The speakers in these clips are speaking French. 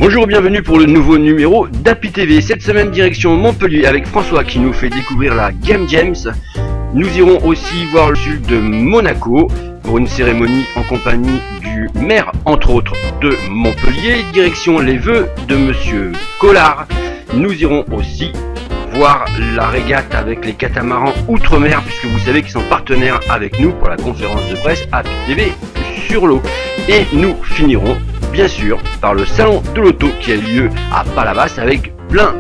Bonjour, bienvenue pour le nouveau numéro d'Happy TV. Cette semaine, direction Montpellier avec François qui nous fait découvrir la Game James. Nous irons aussi voir le sud de Monaco pour une cérémonie en compagnie du maire, entre autres, de Montpellier. Direction les vœux de Monsieur Collard. Nous irons aussi voir la régate avec les catamarans Outre-mer, puisque vous savez qu'ils sont partenaires avec nous pour la conférence de presse Happy TV sur l'eau. Et nous finirons bien sûr par le salon de l'auto qui a lieu à Palavas avec plein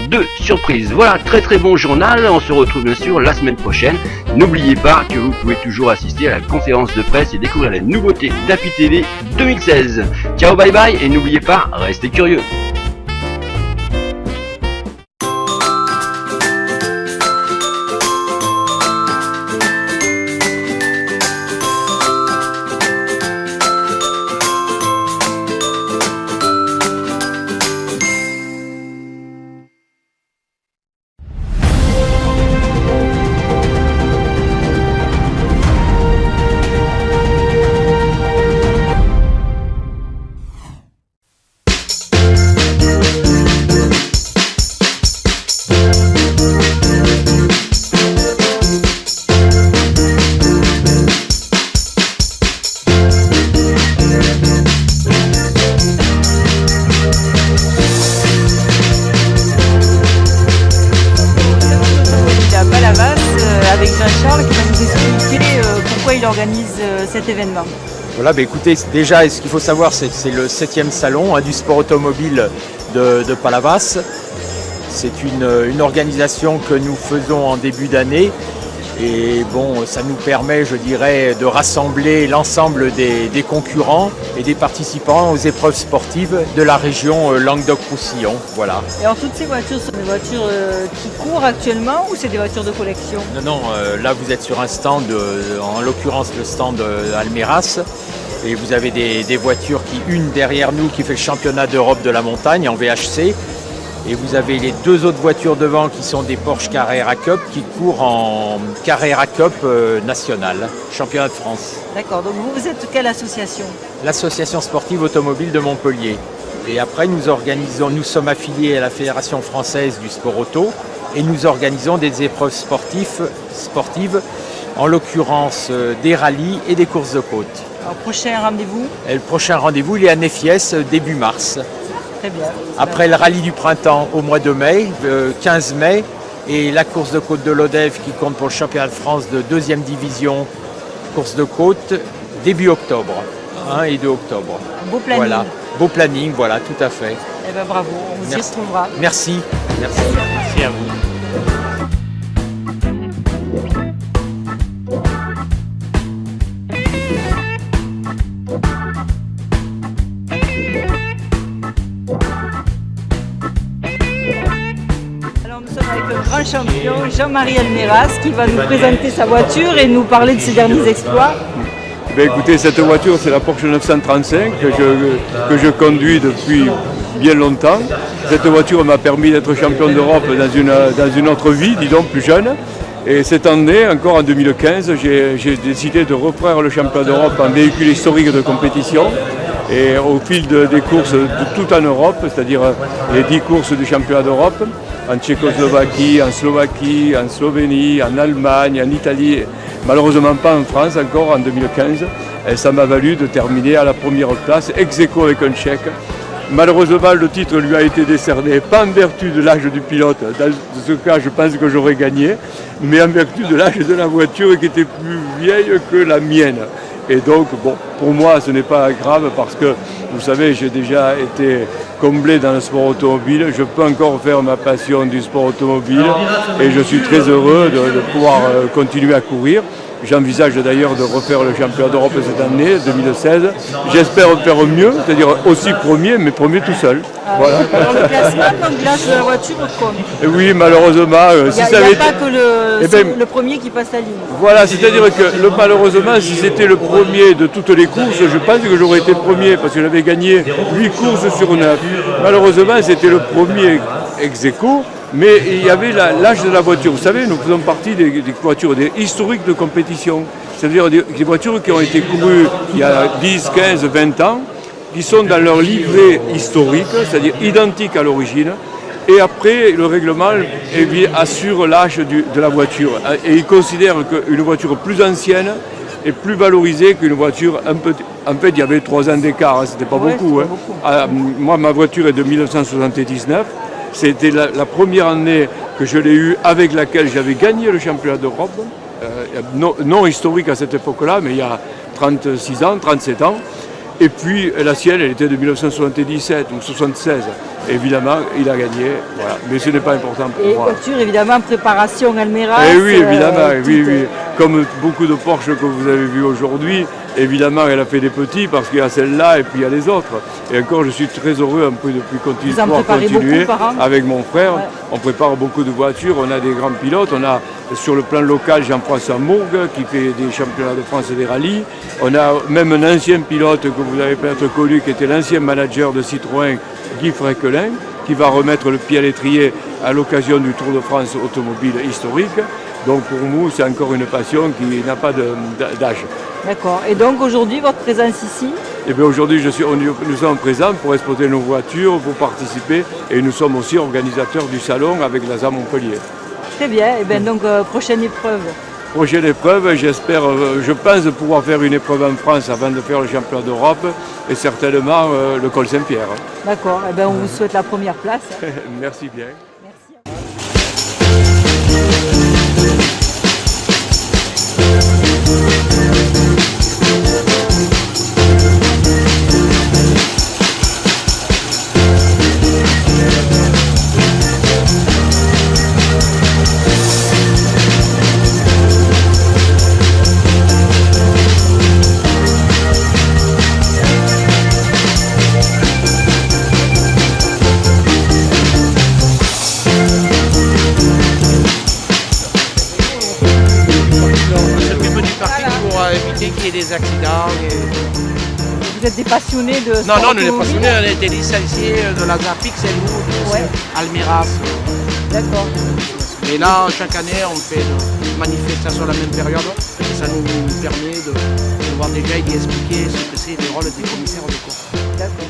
de surprises. Voilà, très bon journal. On se retrouve bien sûr la semaine prochaine. N'oubliez pas que vous pouvez toujours assister à la conférence de presse et découvrir les nouveautés d'Happy TV 2016. Ciao, bye bye, et n'oubliez pas, restez curieux. Avec Jean-Charles qui va nous expliquer pourquoi il organise cet événement. Voilà, écoutez, déjà ce qu'il faut savoir c'est que c'est le 7e salon du sport automobile de Palavas. C'est une organisation que nous faisons en début d'année et bon, ça nous permet, je dirais, de rassembler l'ensemble des concurrents et des participants aux épreuves sportives de la région Languedoc-Roussillon. Voilà. Et alors toutes ces voitures sont des voitures qui courent actuellement ou c'est des voitures de collection? Non, là vous êtes sur un stand, en l'occurrence le stand Almeras, et vous avez des voitures une derrière nous qui fait le championnat d'Europe de la montagne en VHC. Et vous avez les deux autres voitures devant qui sont des Porsche Carrera Cup qui courent en Carrera Cup national, championnat de France. D'accord, donc vous êtes quelle association? L'association sportive automobile de Montpellier. Et après nous sommes affiliés à la Fédération française du sport auto et nous organisons des épreuves sportives, en l'occurrence des rallyes et des courses de côte. Alors prochain rendez-vous? Et le prochain rendez-vous il est à Néfiès début mars. Très bien. Après le rallye du printemps au mois de mai, 15 mai, et la course de côte de l'Odève qui compte pour le championnat de France de 2e division, course de côte, début octobre, 1 et 2 octobre. Beau planning. Voilà, beau planning, voilà, tout à fait. Eh bien bravo, on s'y retrouvera. Merci à vous. Grand champion Jean-Marie Almeras qui va nous présenter sa voiture et nous parler de ses derniers exploits. Écoutez, cette voiture c'est la Porsche 935 que je conduis depuis bien longtemps. Cette voiture m'a permis d'être champion d'Europe dans une autre vie, disons plus jeune. Et cette année, encore en 2015, j'ai décidé de reprendre le championnat d'Europe en véhicule historique de compétition. Et au fil des courses tout en Europe, c'est-à-dire les 10 courses du championnat d'Europe, en Tchécoslovaquie, en Slovaquie, en Slovénie, en Allemagne, en Italie, malheureusement pas en France encore en 2015. Et ça m'a valu de terminer à la première place, ex aequo avec un Tchèque. Malheureusement, le titre lui a été décerné, pas en vertu de l'âge du pilote, dans ce cas je pense que j'aurais gagné, mais en vertu de l'âge de la voiture qui était plus vieille que la mienne. Et donc, bon, pour moi, ce n'est pas grave parce que, vous savez, j'ai déjà été comblé dans le sport automobile. Je peux encore faire ma passion du sport automobile et je suis très heureux de pouvoir continuer à courir. J'envisage d'ailleurs de refaire le championnat d'Europe cette année, 2016. J'espère faire mieux, c'est-à-dire aussi premier, mais premier tout seul. Voilà. Alors le classement, donc l'âge de la voiture compte. Et oui, malheureusement, il n'y a pas que le premier qui passe la ligne. Voilà, c'est-à-dire que malheureusement, si c'était le premier de toutes les courses, je pense que j'aurais été premier parce que j'avais gagné 8 courses sur 9. Malheureusement, c'était le premier ex aequo. Mais il y avait l'âge de la voiture. Vous savez, nous faisons partie des voitures historiques de compétition. C'est-à-dire des voitures qui ont été courues il y a 10, 15, 20 ans qui sont dans leur livret historique, c'est-à-dire identique à l'origine. Et après, le règlement assure l'âge de la voiture. Et il considère qu'une voiture plus ancienne est plus valorisée qu'une voiture un peu... En fait, il y avait 3 ans d'écart, hein, c'était pas beaucoup. Hein. Moi, ma voiture est de 1979. C'était la première année que je l'ai eue avec laquelle j'avais gagné le championnat d'Europe. Non historique à cette époque-là, mais il y a 36 ans, 37 ans. Et puis la sienne, elle était de 1977 ou 76. Évidemment, il a gagné, voilà. Mais ce n'est pas important pour moi. Et voiture, évidemment, préparation Almeras. Et oui, évidemment, oui. Comme beaucoup de Porsche que vous avez vu aujourd'hui, évidemment, elle a fait des petits parce qu'il y a celle-là et puis il y a les autres. Et encore, je suis très heureux un peu de pouvoir continuer avec mon frère. Ouais. On prépare beaucoup de voitures, on a des grands pilotes. On a sur le plan local Jean-François Mourgue qui fait des championnats de France et des rallyes. On a même un ancien pilote que vous avez peut-être connu qui était l'ancien manager de Citroën, Guy Fréquelin, qui va remettre le pied à l'étrier à l'occasion du Tour de France automobile historique. Donc pour nous, c'est encore une passion qui n'a pas d'âge. D'accord. Et donc aujourd'hui, votre présence ici? Eh bien aujourd'hui, nous sommes présents pour exposer nos voitures, pour participer. Et nous sommes aussi organisateurs du salon avec l'ASA Montpellier. Très bien. Et bien donc, prochaine épreuve? Prochaine épreuve, j'espère, je pense pouvoir faire une épreuve en France avant de faire le championnat d'Europe et certainement le col Saint-Pierre. D'accord. Eh bien, on vous souhaite la première place. Merci bien. Qu'il y ait des accidents. Vous êtes des passionnés de sport? Non, on est des passionnés, on a été licenciés de la ZAPIC, c'est nous, Almeras. D'accord. Et là, chaque année, on fait des manifestations à la même période. Et ça nous permet de voir déjà et d'expliquer ce que c'est les rôles des commissaires de course. D'accord.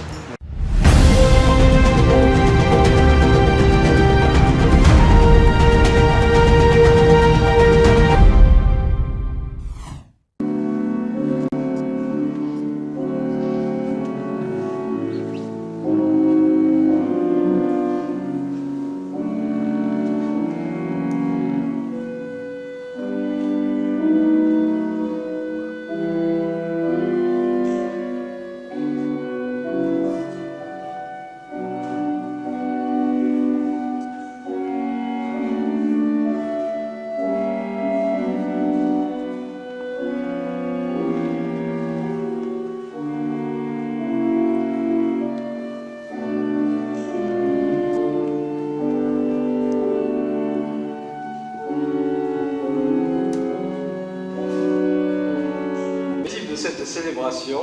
Cette célébration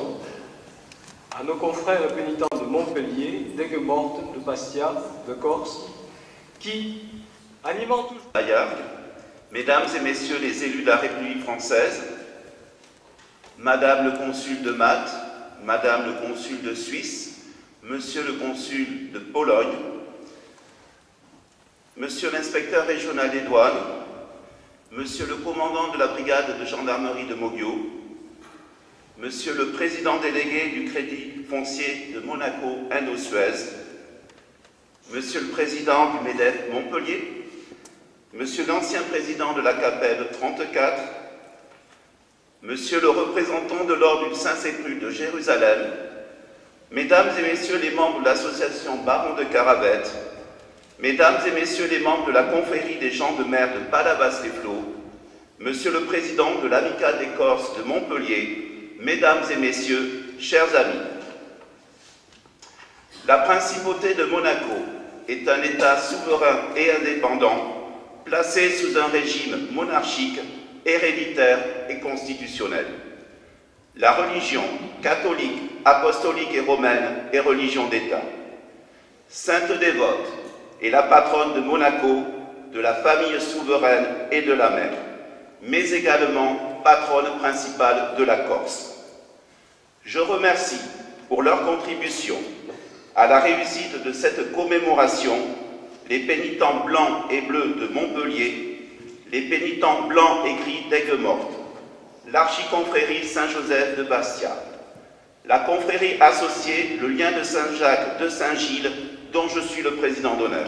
à nos confrères pénitents de Montpellier, d'Aigues-Mortes, de Bastia, de Corse, qui, animant toujours... Ailleurs, Mesdames et Messieurs les élus de la République française, Madame le consul de Malte, Madame le consul de Suisse, Monsieur le consul de Pologne, Monsieur l'inspecteur régional des douanes, Monsieur le commandant de la brigade de gendarmerie de Moggio, Monsieur le président délégué du Crédit foncier de Monaco Indo-Suez, Monsieur le président du MEDEF Montpellier, Monsieur l'ancien président de la Capelle 34, Monsieur le représentant de l'Ordre du Saint-Sépulcre de Jérusalem, Mesdames et Messieurs les membres de l'association Baron de Caravette, Mesdames et Messieurs les membres de la confrérie des gens de mer de Palavas-les-Flots, Monsieur le président de l'Amicale des Corses de Montpellier, Mesdames et Messieurs, chers amis, la principauté de Monaco est un État souverain et indépendant, placé sous un régime monarchique, héréditaire et constitutionnel. La religion catholique, apostolique et romaine est religion d'État. Sainte dévote est la patronne de Monaco, de la famille souveraine et de la mer, mais également patronne principale de la Corse. Je remercie pour leur contribution à la réussite de cette commémoration, les pénitents blancs et bleus de Montpellier, les pénitents blancs et gris d'Aigues-Mortes, l'archiconfrérie Saint-Joseph de Bastia, la confrérie associée, le lien de Saint-Jacques de Saint-Gilles, dont je suis le président d'honneur.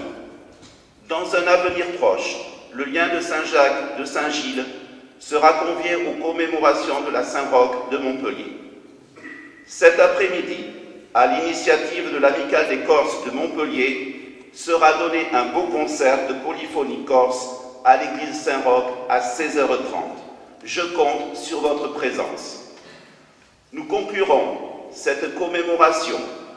Dans un avenir proche, le lien de Saint-Jacques de Saint-Gilles sera convié aux commémorations de la Saint-Roch de Montpellier. Cet après-midi, à l'initiative de l'Amicale des Corses de Montpellier, sera donné un beau concert de polyphonie corse à l'église Saint-Roch à 16h30. Je compte sur votre présence. Nous conclurons cette commémoration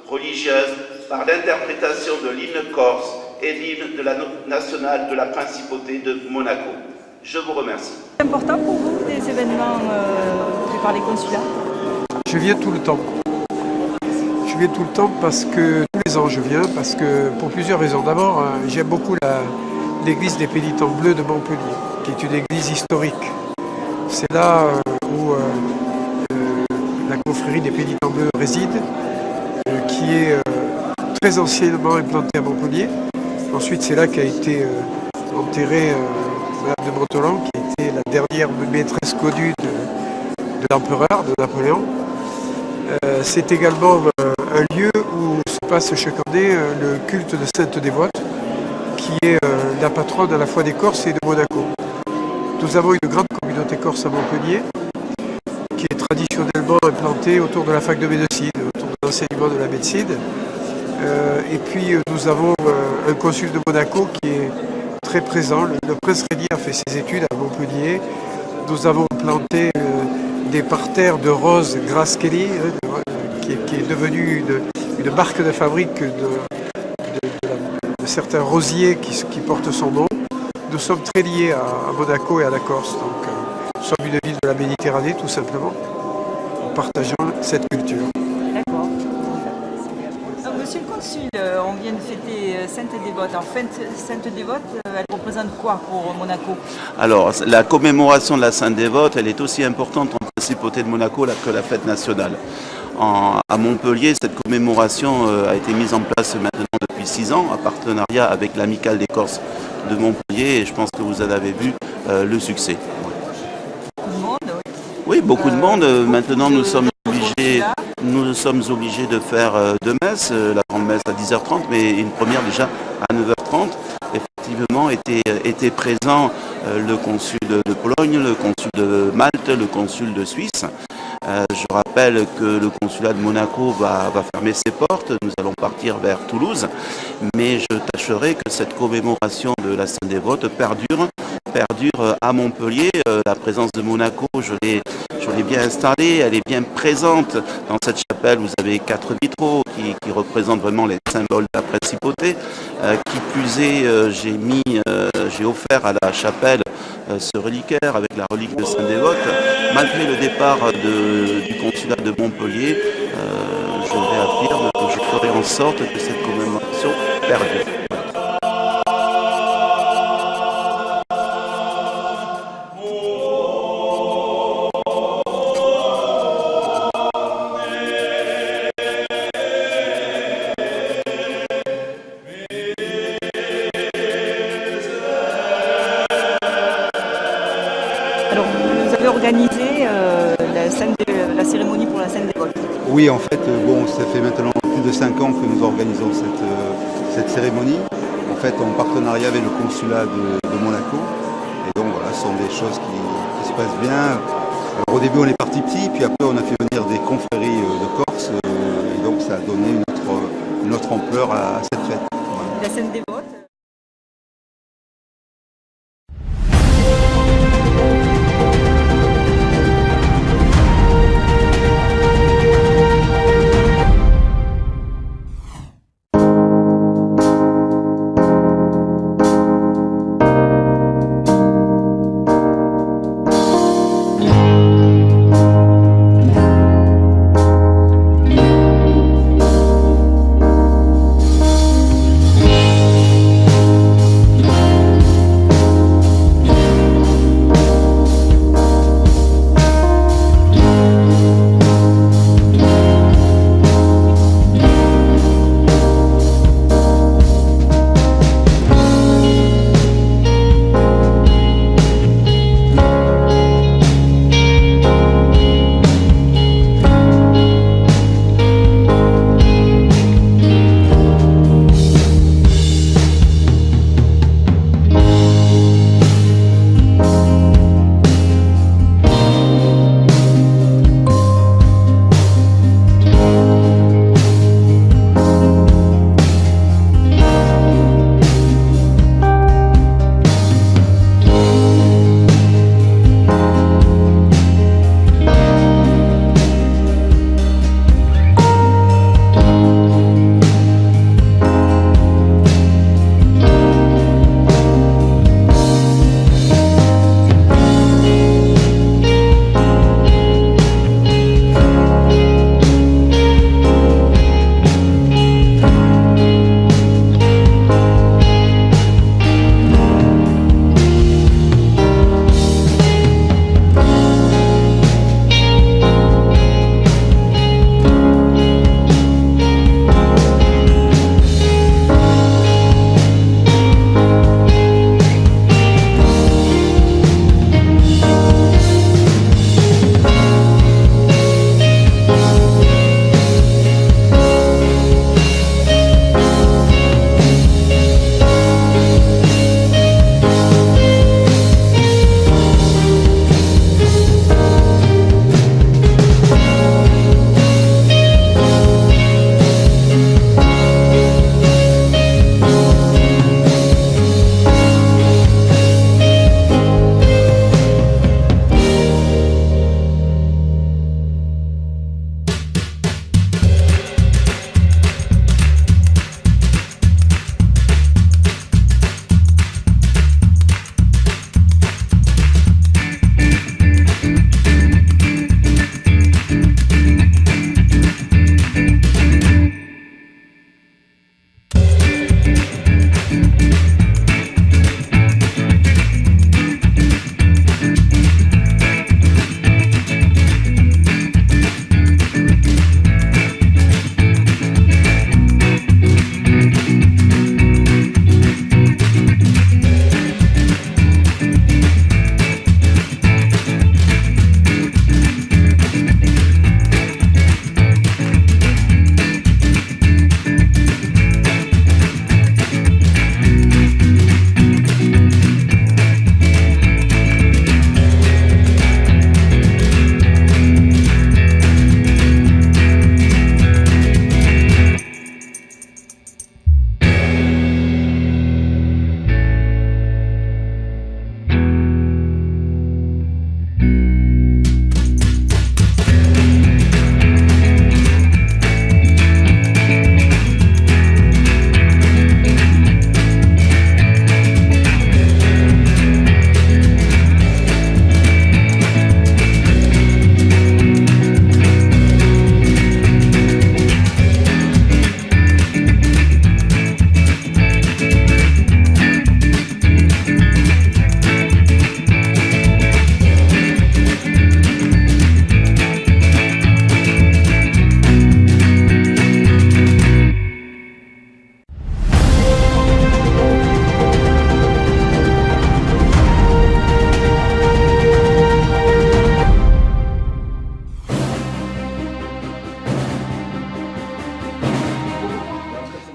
religieuse par l'interprétation de l'hymne corse et l'hymne de la nationale de la Principauté de Monaco. Je vous remercie. C'est important pour vous des événements faits par les consulats? Je viens tout le temps. Je viens tout le temps parce que tous les ans je viens, parce que pour plusieurs raisons. D'abord, j'aime beaucoup l'église des Pénitents Bleus de Montpellier, qui est une église historique. C'est là où la confrérie des Pénitents Bleus réside, qui est très anciennement implantée à Montpellier. Ensuite, c'est là qu'a été enterrée Madame de Montolan, qui était la dernière maîtresse connue de l'empereur, de Napoléon. C'est également un lieu où se passe chaque année le culte de Sainte Dévote, qui est la patronne à la fois des Corses et de Monaco. Nous avons une grande communauté corse à Montpellier, qui est traditionnellement implantée autour de la fac de médecine, autour de l'enseignement de la médecine. Et puis nous avons un consul de Monaco qui est très présent. Le prince Rémy a fait ses études à Montpellier. Nous avons planté des parterres de roses Grace Kelly, qui est devenue une marque de fabrique de certains rosiers qui portent son nom. Nous sommes très liés à Monaco et à la Corse. Donc, nous sommes une ville de la Méditerranée, tout simplement. Nous partageons cette culture. D'accord. Monsieur le consul, on vient de fêter Sainte Dévote. En fait, Sainte Dévote, elle représente quoi pour Monaco? Alors, la commémoration de la Sainte Dévote, elle est aussi importante en Principauté de Monaco que la fête nationale. À Montpellier, cette commémoration a été mise en place maintenant depuis 6 ans, en partenariat avec l'Amicale des Corses de Montpellier, et je pense que vous en avez vu le succès. Beaucoup de monde, oui. Oui, beaucoup de monde. Maintenant, nous sommes obligés de faire 2 messes, la grande messe à 10h30, mais une première déjà à 9h30. Effectivement, était présent le consul de Pologne, le consul de Malte, le consul de Suisse. Je rappelle que le consulat de Monaco va fermer ses portes. Nous allons partir vers Toulouse, mais je tâcherai que cette commémoration de la Sainte Dévote perdure à Montpellier. La présence de Monaco, je l'ai bien installée, elle est bien présente dans cette chapelle. Vous avez 4 vitraux qui représentent vraiment les symboles de la principauté. Qui plus est, j'ai offert à la chapelle ce reliquaire avec la relique de Sainte Dévote. Malgré le départ du consulat de Montpellier, je réaffirme que je ferai en sorte que cette commémoration perdure. Alors, vous avez organisé la cérémonie pour la Sainte Dévote. Oui, en fait, ça fait maintenant plus de 5 ans que nous organisons cette cérémonie, en fait, en partenariat avec le consulat de Monaco. Et donc, voilà, ce sont des choses qui se passent bien. Alors, au début, on est parti petit, puis après, on a fait venir des confréries de Corse, et donc, ça a donné une autre ampleur à cette fête. Voilà. La Sainte Dévote.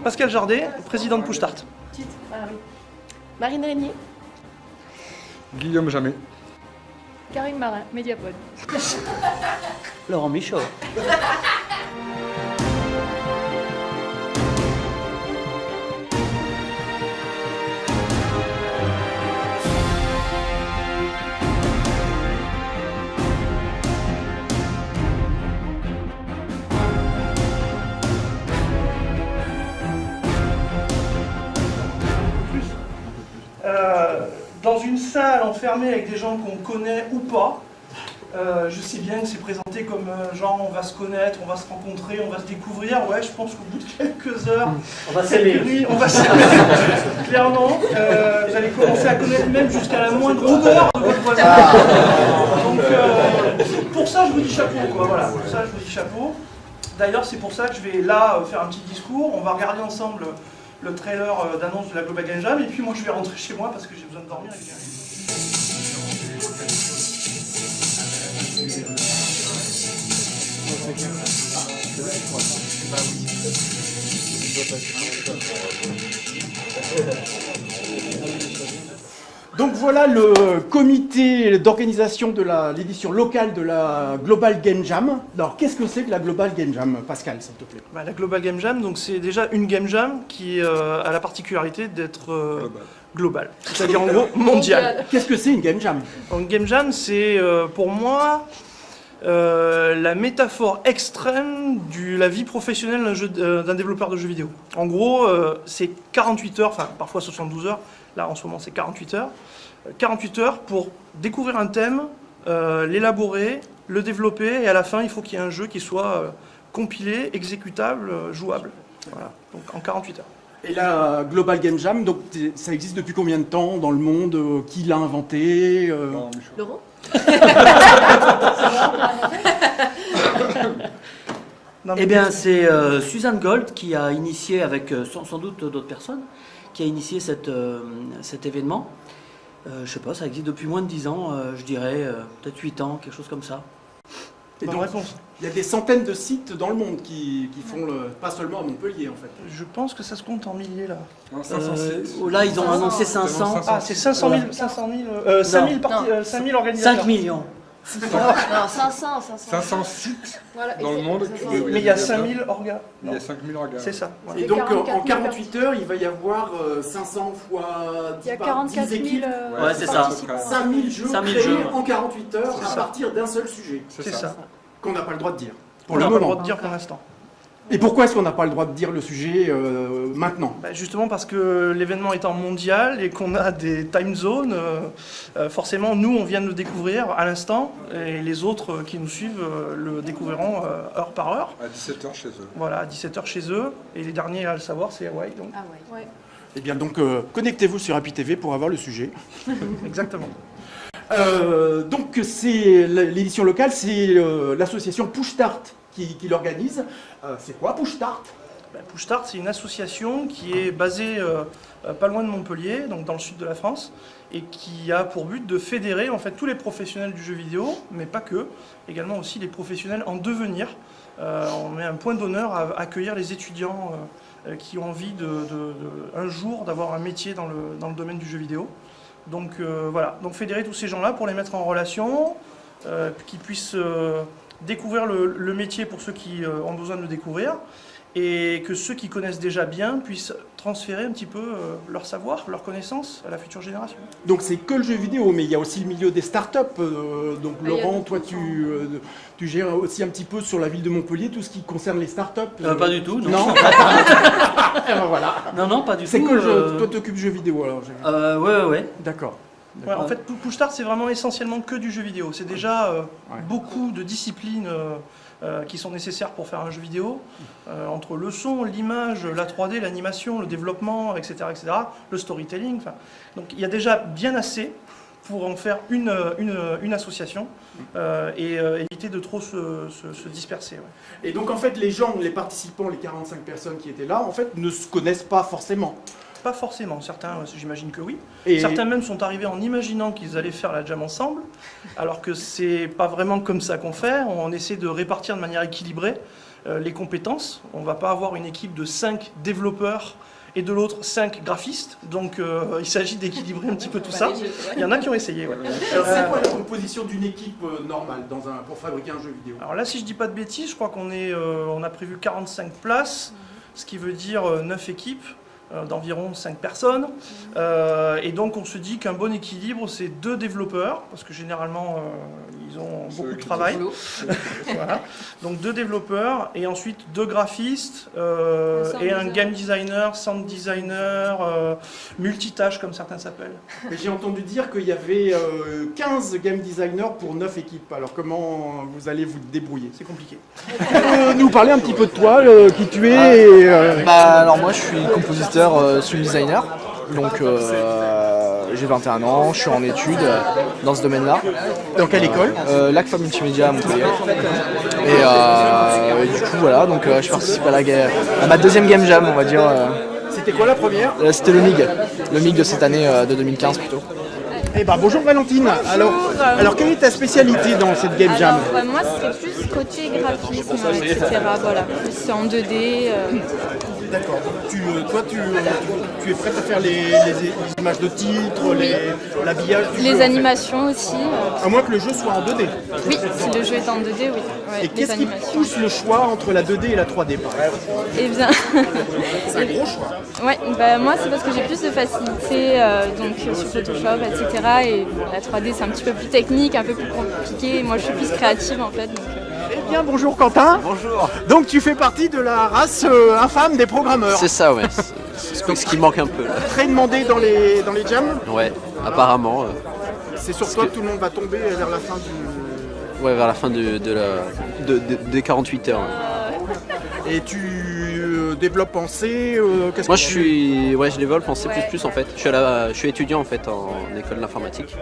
Pascal Jardet, président de Push Start. Marine Régnier. Guillaume Jamais. Karine Marin, Mediapod. Laurent Michaud. Dans une salle enfermée avec des gens qu'on connaît ou pas. Je sais bien que c'est présenté comme genre on va se connaître, on va se rencontrer, on va se découvrir. Ouais, je pense qu'au bout de quelques heures, on va s'aimer. On va s'aimer, clairement. Vous allez commencer à connaître même jusqu'à la moindre odeur de votre voisin. Donc pour ça, je vous dis chapeau, quoi. Voilà, pour ça, je vous dis chapeau. D'ailleurs, c'est pour ça que je vais là faire un petit discours. On va regarder ensemble le trailer d'annonce de la Global Game Jam, et puis moi je vais rentrer chez moi parce que j'ai besoin de dormir. Donc voilà le comité d'organisation de l'édition locale de la Global Game Jam. Alors qu'est-ce que c'est que la Global Game Jam, Pascal, s'il te plaît? La Global Game Jam, donc c'est déjà une Game Jam qui a la particularité d'être globale, c'est-à-dire en gros mondiale. Qu'est-ce que c'est une Game Jam? Une Game Jam, c'est pour moi la métaphore extrême de la vie professionnelle d'un développeur de jeux vidéo. En gros, c'est 48 heures, enfin parfois 72 heures, là en ce moment c'est 48 heures. 48 heures pour découvrir un thème, l'élaborer, le développer, et à la fin il faut qu'il y ait un jeu qui soit compilé, exécutable, jouable. Voilà, donc en 48 heures. Et la Global Game Jam, donc ça existe depuis combien de temps dans le monde? Qui l'a inventé? Laurent. Eh bien, c'est Suzanne Gold qui a initié, avec sans doute d'autres personnes, qui a initié cet événement. Je sais pas, ça existe depuis moins de 10 ans, je dirais, peut-être 8 ans, quelque chose comme ça. Et donc, il y a des centaines de sites dans le monde qui font pas seulement à Montpellier en fait. Je pense que ça se compte en milliers là. 500 sites. Là, ils ont annoncé 500. Ah, c'est 500 000, 5 000 organisateurs. 5 millions. Non, 500. 500 sites voilà, dans le monde. Mais il y a 5 000 orgas. Il y a 5 000 orgas. C'est ça. Et donc en 48 heures, il va y avoir 500 fois 10, il y a 44 000 équipes. Ouais, c'est ça. 5 000 jeux 5 000 créés jeux. en 48 heures à partir d'un seul sujet. C'est ça. Qu'on n'a pas le droit de dire. On n'a pas le droit de dire pour l'instant. Et pourquoi est-ce qu'on n'a pas le droit de dire le sujet maintenant? Justement parce que l'événement étant mondial et qu'on a des time zones, forcément nous on vient de le découvrir à l'instant et les autres qui nous suivent le découvriront heure par heure. À 17h chez eux. Voilà, à 17h chez eux, et les derniers à le savoir c'est Hawaii. Donc. Ah ouais. Eh bien donc connectez-vous sur Happy TV pour avoir le sujet. Exactement. Donc c'est l'édition locale, c'est l'association Push Start qui l'organise. C'est quoi Push Start? Push Start, c'est une association qui est basée pas loin de Montpellier, donc dans le sud de la France, et qui a pour but de fédérer en fait tous les professionnels du jeu vidéo, mais pas que, également aussi les professionnels en devenir. On met un point d'honneur à accueillir les étudiants qui ont envie un jour d'avoir un métier dans le domaine du jeu vidéo. Donc voilà, donc fédérer tous ces gens-là pour les mettre en relation, qu'ils puissent découvrir le métier pour ceux qui ont besoin de le découvrir, et que ceux qui connaissent déjà bien puissent transférer un petit peu leur savoir, leur connaissance à la future génération. Donc c'est que le jeu vidéo, mais il y a aussi le milieu des startups. Donc Laurent, toi tu gères aussi un petit peu sur la ville de Montpellier tout ce qui concerne les startups. Pas du tout, non. Non. Voilà. Non, pas du tout. C'est que toi t'occupes jeu vidéo alors. Ouais. D'accord. Ouais, en fait, Push Start, c'est vraiment essentiellement que du jeu vidéo. C'est déjà beaucoup de disciplines qui sont nécessaires pour faire un jeu vidéo, entre le son, l'image, la 3D, l'animation, le développement, etc., le storytelling. Donc il y a déjà bien assez pour en faire une association et éviter de trop se disperser. Ouais. Et donc en fait les gens, les participants, les 45 personnes qui étaient là, en fait ne se connaissent pas forcément. Pas forcément, certains j'imagine que oui. Et certains même sont arrivés en imaginant qu'ils allaient faire la jam ensemble, alors que c'est pas vraiment comme ça qu'on fait. On essaie de répartir de manière équilibrée les compétences. On ne va pas avoir une équipe de 5 développeurs et de l'autre 5 graphistes. Donc il s'agit d'équilibrer un petit peu tout ça. Il y en a qui ont essayé. Ouais. Alors, c'est quoi la composition d'une équipe normale pour fabriquer un jeu vidéo? Alors là, si je dis pas de bêtises, je crois qu'on on a prévu 45 places, ce qui veut dire 9 équipes d'environ 5 personnes. Et donc on se dit qu'un bon équilibre, c'est 2 développeurs, parce que généralement ils ont beaucoup de travail. Voilà. Donc 2 développeurs, et ensuite 2 graphistes, et un game designer, sound designer, multitâche comme certains s'appellent. Mais j'ai entendu dire qu'il y avait 15 game designers pour 9 équipes. Alors comment vous allez vous débrouiller? C'est compliqué. Nous parler un petit peu de toi, qui tu es Alors moi je suis compositeur sound designer, donc j'ai 21 ans, je suis en études dans ce domaine-là. Dans quelle école? L'ACFA Multimédia à Montpellier. Et du coup voilà, donc je participe à ma deuxième Game Jam, on va dire. C'était quoi la première? C'était le MIG de cette année, de 2015 plutôt. Eh ben, bonjour Valentine. Alors quelle est ta spécialité dans cette Game Jam? Moi, ce serait plus côté graphisme, etc. Voilà, plus en 2D. D'accord. Toi, tu es prête à faire les images de titres, l'habillage du jeu? Les animations aussi. À moins que le jeu soit en 2D. Oui, si le jeu est en 2D, oui. Ouais, et qu'est-ce qui pousse le choix entre la 2D et la 3D, par exemple? Eh bien... c'est un gros choix. Ouais, moi, c'est parce que j'ai plus de facilité sur Photoshop, etc. Et la 3D, c'est un petit peu plus technique, un peu plus compliqué. Moi, je suis plus créative, en fait. Eh bien, bonjour Quentin. Bonjour. Donc, tu fais partie de la race infâme des programmeurs. C'est ça, ouais. C'est ce qui manque un peu. Là. Très demandé dans les jams? Ouais, apparemment. C'est sur toi que tout le monde va tomber vers la fin du... Ouais, vers la fin des 48 heures. Ouais. Et tu développes en C Moi je développe en C++ en fait. Je suis étudiant en fait en école d'informatique,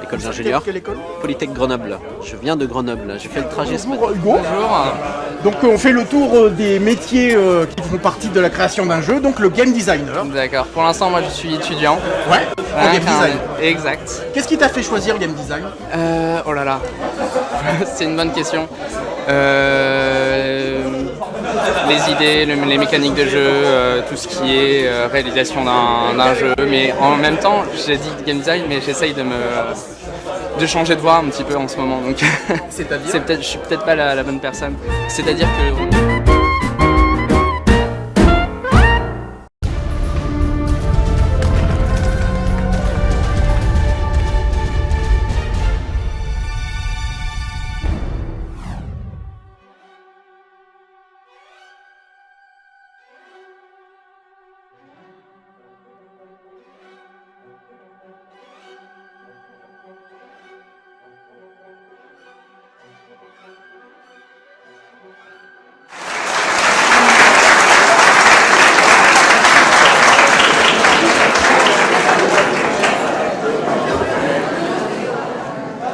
école d'ingénieur. Quelle école? Polytech Grenoble. Je viens de Grenoble, j'ai fait le trajet ce matin. Hugo. Bonjour. Donc on fait le tour des métiers qui font partie de la création d'un jeu, donc le game designer. D'accord, pour l'instant moi je suis étudiant. Ouais, en game design. Exact. Qu'est-ce qui t'a fait choisir game design? Oh là là, c'est une bonne question. Les idées, les mécaniques de jeu, tout ce qui est réalisation d'un jeu, mais en même temps, j'ai dit game design, mais j'essaye de changer de voie un petit peu en ce moment, donc je suis peut-être pas la bonne personne. C'est-à-dire que...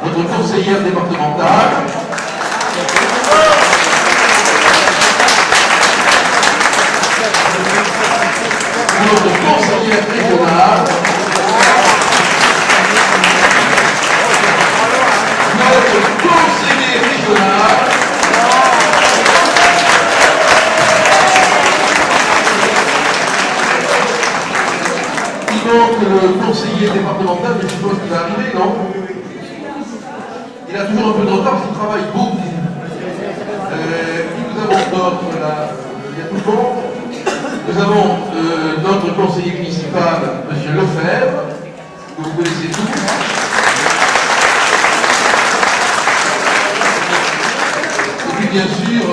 Notre conseillère départementale, notre conseillère régionale, notre conseiller régional, il manque le conseiller départemental, mais je suppose qu'il va arriver, non? Il a toujours un peu de retard parce qu'il travaille beaucoup. Qui nous avons d'autres là? Il y a tout le monde. Nous avons notre conseiller municipal, M. Lefebvre, que vous connaissez tous. Et puis bien sûr,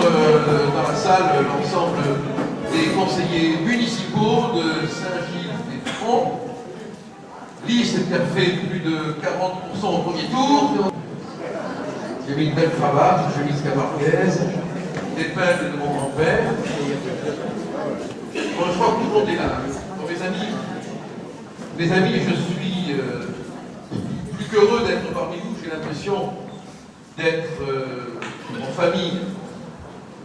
dans la salle, l'ensemble des conseillers municipaux de Saint-Gilles-des-Fonds. Liste qui a fait plus de 40% au premier tour. J'ai mis une belle cravate, une chemise camarguaise, des peintres de mon grand-père. Bon, je crois que tout le monde est là. Bon, mes amis, je suis plus qu'heureux d'être parmi vous. J'ai l'impression d'être en famille.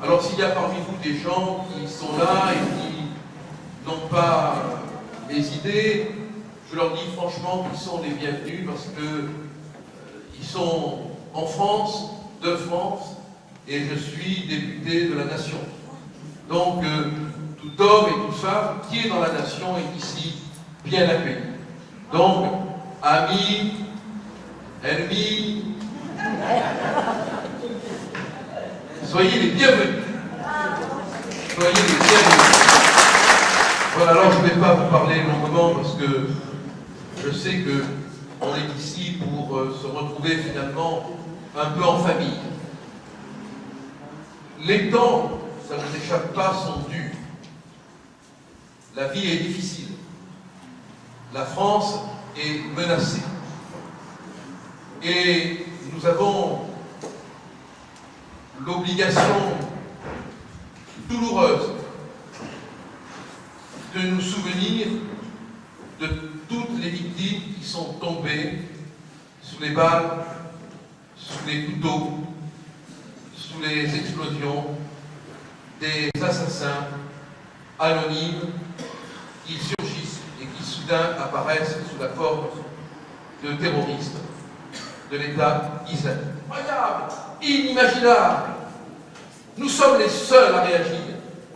Alors s'il y a parmi vous des gens qui sont là et qui n'ont pas les idées, je leur dis franchement qu'ils sont les bienvenus parce que ils sont en France, de France, et je suis député de la nation. Donc, tout homme et toute femme qui est dans la nation est ici bien accueilli. Donc, amis, ennemis, soyez les bienvenus. Soyez les bienvenus. Voilà, alors je ne vais pas vous parler longuement parce que je sais qu'on est ici pour se retrouver finalement un peu en famille. Les temps, ça ne vous échappe pas, sont durs. La vie est difficile. La France est menacée. Et nous avons l'obligation douloureuse de nous souvenir de toutes les victimes qui sont tombées sous les balles, sous les couteaux, sous les explosions des assassins anonymes qui surgissent et qui soudain apparaissent sous la forme de terroristes de l'État islamique. Incroyable, inimaginable. Nous sommes les seuls à réagir.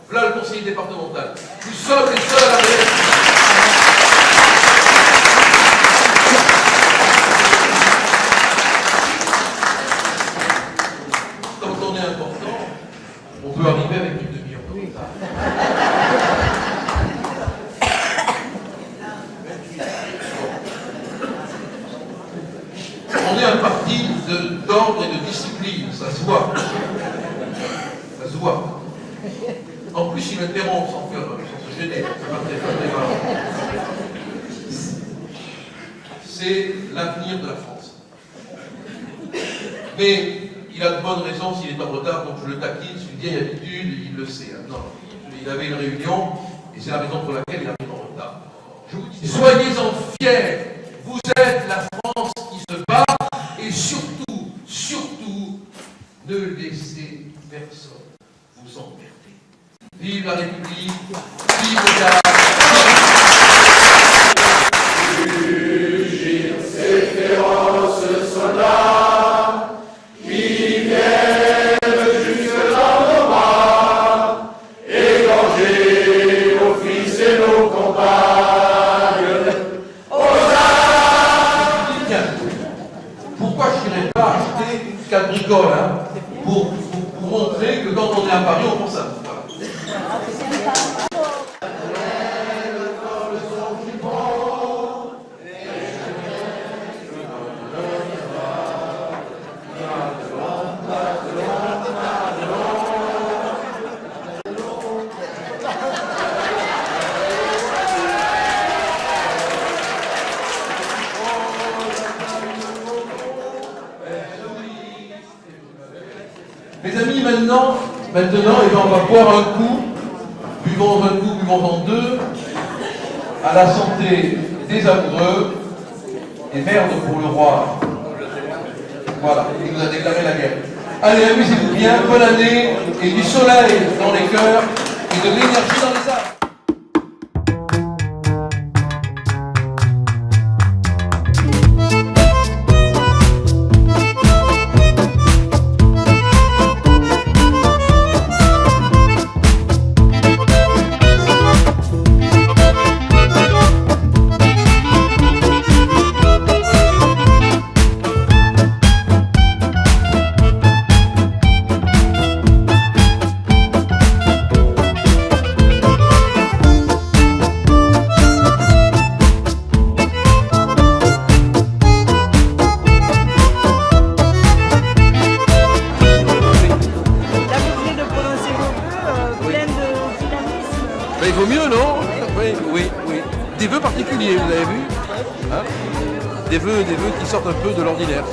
Voilà le conseiller départemental. Nous sommes les seuls à réagir. Quand on est important, on peut arriver avec une demi-heure de retard. On est un parti d'ordre et de discipline, ça se voit. Ça se voit. En plus, il interrompt sans se gêner. C'est l'avenir de la France. Mais il a de bonnes raisons s'il est en retard, donc je le taquine, c'est une vieille habitude, il le sait. Non, il avait une réunion, et c'est la raison pour laquelle il arrive en retard. Je vous dis, soyez-en fiers, vous êtes la France qui se bat, et surtout, surtout, ne laissez personne vous emmerder. Vive la République, vive le gars. Ces féroces soldats qui viennent jusque dans nos bras, égorger nos fils et nos compagnes. Aux armes. Pourquoi je n'irais pas acheter une cabricole pour montrer que quand on est à Paris, on pense à vous. Mes amis, maintenant, on va boire un coup, buvons un coup, buvons-en deux, à la santé des amoureux, et merde pour le roi. Voilà, il nous a déclaré la guerre. Allez, amusez-vous bien, bonne année, et du soleil dans les cœurs, et de l'énergie dans les âmes. Il vaut mieux, non? Oui. Des vœux particuliers, vous avez vu, hein? Des vœux qui sortent un peu de l'ordinaire.